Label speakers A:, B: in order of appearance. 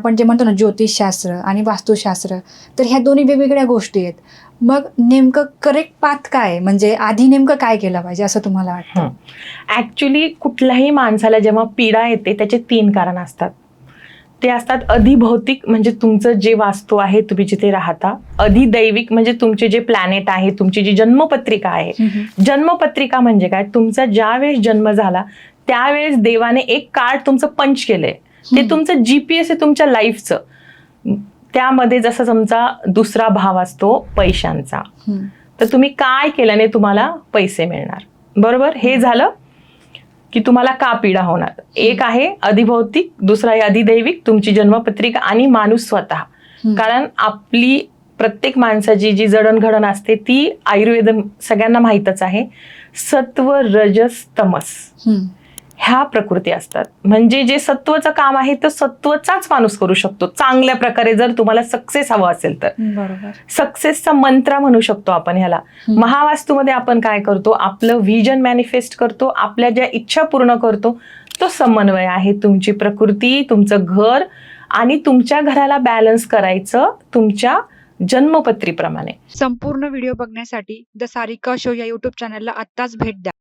A: आपण जे म्हणतो ना ज्योतिषशास्त्र आणि वास्तुशास्त्र, तर ह्या दोन्ही वेगवेगळ्या गोष्टी आहेत. मग नेमकं करेक्ट पाथ काय आहे? म्हणजे आधी नेमकं काय केलं पाहिजे असं तुम्हाला वाटतं?
B: ऍक्च्युली कुठल्याही माणसाला जेव्हा पीडा येते त्याचे 3 कारण असतात. ते असतात अधिभौतिक, म्हणजे तुमचं जे वास्तू आहे, तुम्ही जिथे राहता. अधिदैविक म्हणजे तुमचे जे प्लॅनेट आहे, तुमची जी जन्मपत्रिका आहे. जन्मपत्रिका म्हणजे काय? तुमचा ज्यावेळेस जन्म झाला त्यावेळेस देवाने एक कार्ड तुमचं पंच केलंय. ते तुमचं GPS आहे तुमच्या लाईफचं. त्यामध्ये जसं तुमचा दुसरा भाव असतो पैशांचा, तर तुम्ही काय केल्याने तुम्हाला पैसे मिळणार, बरोबर? हे झालं की तुम्हाला का पीडा होणार. एक आहे अधिभौतिक, दुसरा आहे अधिदैविक, तुमची जन्मपत्रिका आणि माणूस स्वतः. कारण आपली प्रत्येक माणसाची जी जडणघडण असते ती आयुर्वेद सगळ्यांना माहीतच आहे. सत्व, रजस, तमस ह्या प्रकृती असतात. म्हणजे जे सत्वचं काम आहे तर सत्वचाच माणूस करू शकतो चांगल्या प्रकारे, जर तुम्हाला सक्सेस हवं असेल तर.
A: बरोबर.
B: सक्सेसचा मंत्र म्हणू शकतो आपण ह्याला. महावास्तूमध्ये आपण काय करतो? आपलं व्हिजन मॅनिफेस्ट करतो, आपल्या ज्या इच्छा पूर्ण करतो. तो समन्वय आहे तुमची प्रकृती, तुमचं घर आणि तुमच्या घराला बॅलन्स करायचं तुमच्या जन्मपत्रीप्रमाणे.
A: संपूर्ण व्हिडिओ बघण्यासाठी द सारिका शो या यूट्यूब चॅनलला आत्ताच भेट द्या.